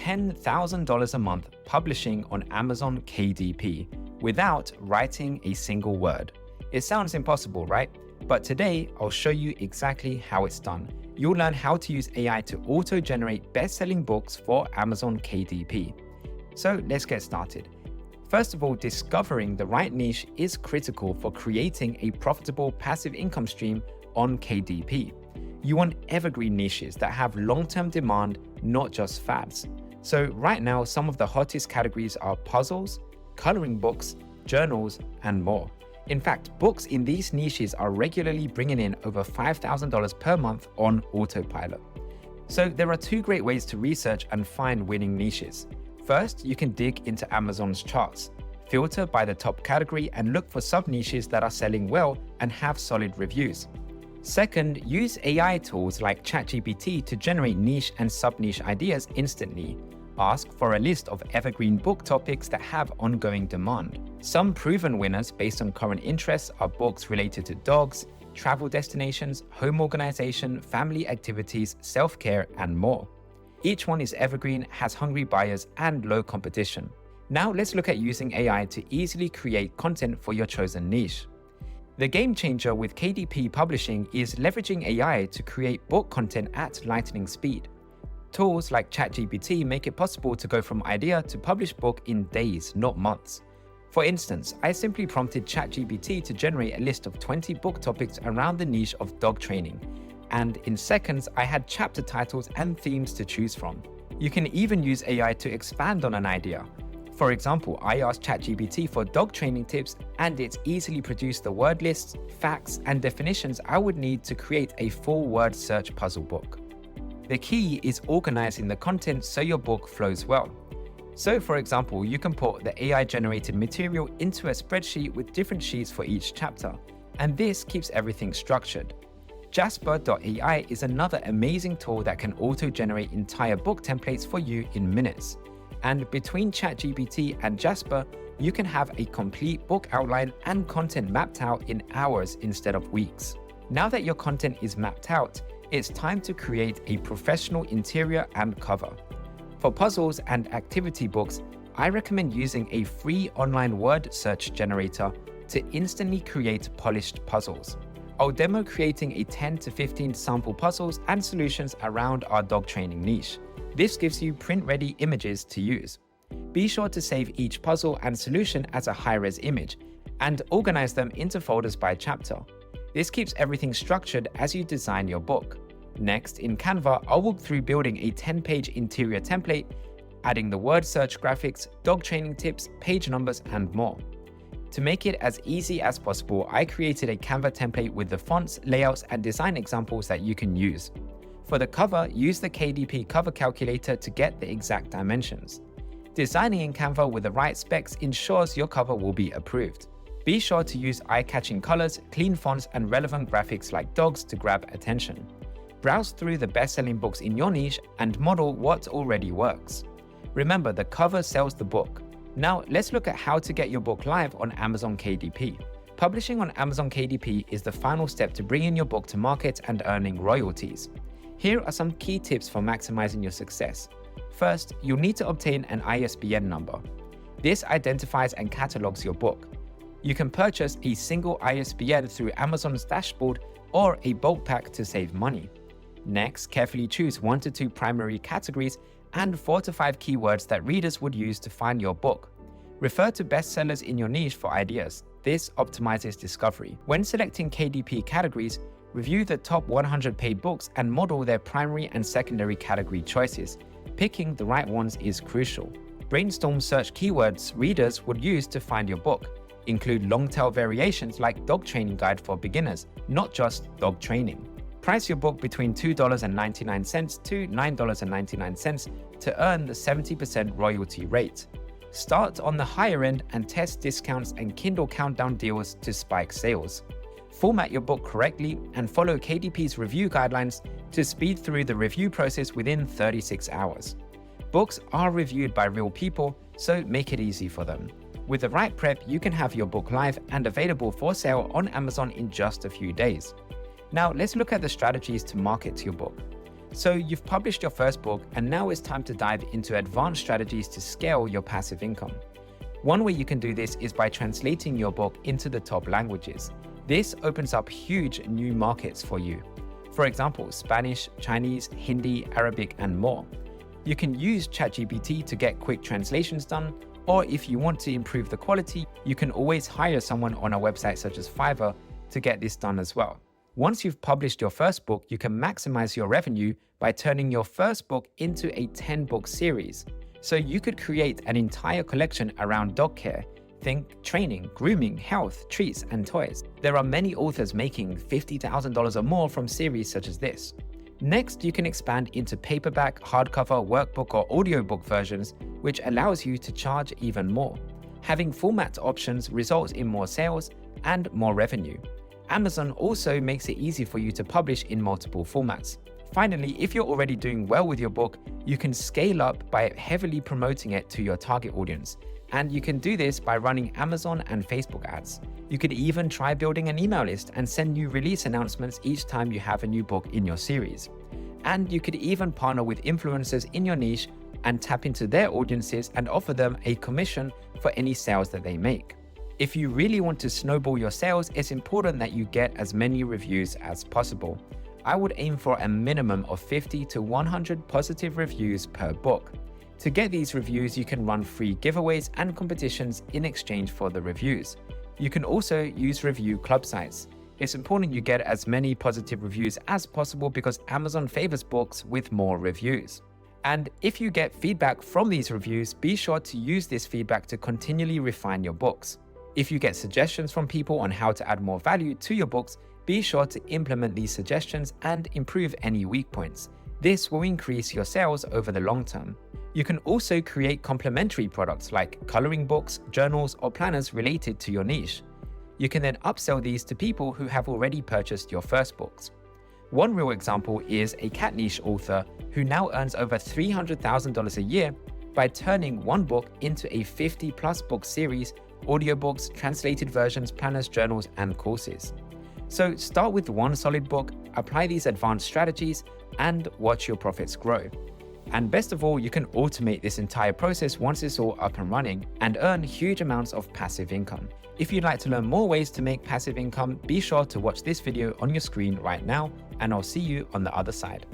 $10,000 a month publishing on Amazon KDP without writing a single word. It sounds impossible, right? But today, I'll show you exactly how it's done. You'll learn how to use AI to auto-generate best-selling books for Amazon KDP. So let's get started. First of all, discovering the right niche is critical for creating a profitable passive income stream on KDP. You want evergreen niches that have long-term demand, not just fads. So right now, some of the hottest categories are puzzles, coloring books, journals, and more. In fact, books in these niches are regularly bringing in over $5,000 per month on autopilot. So there are two great ways to research and find winning niches. First, you can dig into Amazon's charts, filter by the top category, and look for sub-niches that are selling well and have solid reviews. Second, use AI tools like ChatGPT to generate niche and sub-niche ideas instantly. Ask for a list of evergreen book topics that have ongoing demand. Some proven winners based on current interests are books related to dogs, travel destinations, home organization, family activities, self-care, and more. Each one is evergreen, has hungry buyers, and low competition. Now let's look at using AI to easily create content for your chosen niche. The game changer with KDP Publishing is leveraging AI to create book content at lightning speed. Tools like ChatGPT make it possible to go from idea to published book in days, not months. For instance, I simply prompted ChatGPT to generate a list of 20 book topics around the niche of dog training, and in seconds I had chapter titles and themes to choose from. You can even use AI to expand on an idea. For example, I asked ChatGPT for dog training tips, and it easily produced the word lists, facts, and definitions I would need to create a full word search puzzle book. The key is organizing the content so your book flows well. So for example, you can put the AI-generated material into a spreadsheet with different sheets for each chapter, and this keeps everything structured. Jasper.ai is another amazing tool that can auto-generate entire book templates for you in minutes. And between ChatGPT and Jasper, you can have a complete book outline and content mapped out in hours instead of weeks. Now that your content is mapped out, it's time to create a professional interior and cover. For puzzles and activity books, I recommend using a free online word search generator to instantly create polished puzzles. I'll demo creating a 10 to 15 sample puzzles and solutions around our dog training niche. This gives you print-ready images to use. Be sure to save each puzzle and solution as a high-res image and organize them into folders by chapter. This keeps everything structured as you design your book. Next, in Canva, I'll walk through building a 10-page interior template, adding the word search graphics, dog training tips, page numbers, and more. To make it as easy as possible, I created a Canva template with the fonts, layouts, and design examples that you can use. For the cover, use the KDP cover calculator to get the exact dimensions. Designing in Canva with the right specs ensures your cover will be approved. Be sure to use eye-catching colors, clean fonts, and relevant graphics like dogs to grab attention. Browse through the best-selling books in your niche and model what already works. Remember, the cover sells the book. Now, let's look at how to get your book live on Amazon KDP. Publishing on Amazon KDP is the final step to bringing your book to market and earning royalties. Here are some key tips for maximizing your success. First, you'll need to obtain an ISBN number. This identifies and catalogs your book. You can purchase a single ISBN through Amazon's dashboard or a bulk pack to save money. Next, carefully choose 1 to 2 primary categories and 4 to 5 keywords that readers would use to find your book. Refer to bestsellers in your niche for ideas. This optimizes discovery. When selecting KDP categories, review the top 100 paid books and model their primary and secondary category choices. Picking the right ones is crucial. Brainstorm search keywords readers would use to find your book. Include long-tail variations like dog training guide for beginners, not just dog training. Price your book between $2.99 to $9.99 to earn the 70% royalty rate. Start on the higher end and test discounts and Kindle countdown deals to spike sales. Format your book correctly and follow KDP's review guidelines to speed through the review process within 36 hours. Books are reviewed by real people, so make it easy for them. With the right prep, you can have your book live and available for sale on Amazon in just a few days. Now, let's look at the strategies to market your book. So you've published your first book, and now it's time to dive into advanced strategies to scale your passive income. One way you can do this is by translating your book into the top languages. This opens up huge new markets for you. For example, Spanish, Chinese, Hindi, Arabic, and more. You can use ChatGPT to get quick translations done, or if you want to improve the quality, you can always hire someone on a website such as Fiverr to get this done as well. Once you've published your first book, you can maximize your revenue by turning your first book into a 10-book series. So you could create an entire collection around dog care. Think training, grooming, health, treats, and toys. There are many authors making $50,000 or more from series such as this. Next, you can expand into paperback, hardcover, workbook, or audiobook versions, which allows you to charge even more. Having format options results in more sales and more revenue. Amazon also makes it easy for you to publish in multiple formats. Finally, if you're already doing well with your book, you can scale up by heavily promoting it to your target audience. And you can do this by running Amazon and Facebook ads. You could even try building an email list and send new release announcements each time you have a new book in your series. And you could even partner with influencers in your niche and tap into their audiences and offer them a commission for any sales that they make. If you really want to snowball your sales, it's important that you get as many reviews as possible. I would aim for a minimum of 50 to 100 positive reviews per book. To get these reviews, you can run free giveaways and competitions in exchange for the reviews. You can also use review club sites. It's important you get as many positive reviews as possible because Amazon favors books with more reviews. And if you get feedback from these reviews, be sure to use this feedback to continually refine your books. If you get suggestions from people on how to add more value to your books, be sure to implement these suggestions and improve any weak points. This will increase your sales over the long term. You can also create complementary products like coloring books, journals, or planners related to your niche. You can then upsell these to people who have already purchased your first books. One real example is a cat niche author who now earns over $300,000 a year by turning one book into a 50+ book series, audiobooks, translated versions, planners, journals, and courses. So start with one solid book, apply these advanced strategies, and watch your profits grow. And best of all, you can automate this entire process once it's all up and running and earn huge amounts of passive income. If you'd like to learn more ways to make passive income, be sure to watch this video on your screen right now, and I'll see you on the other side.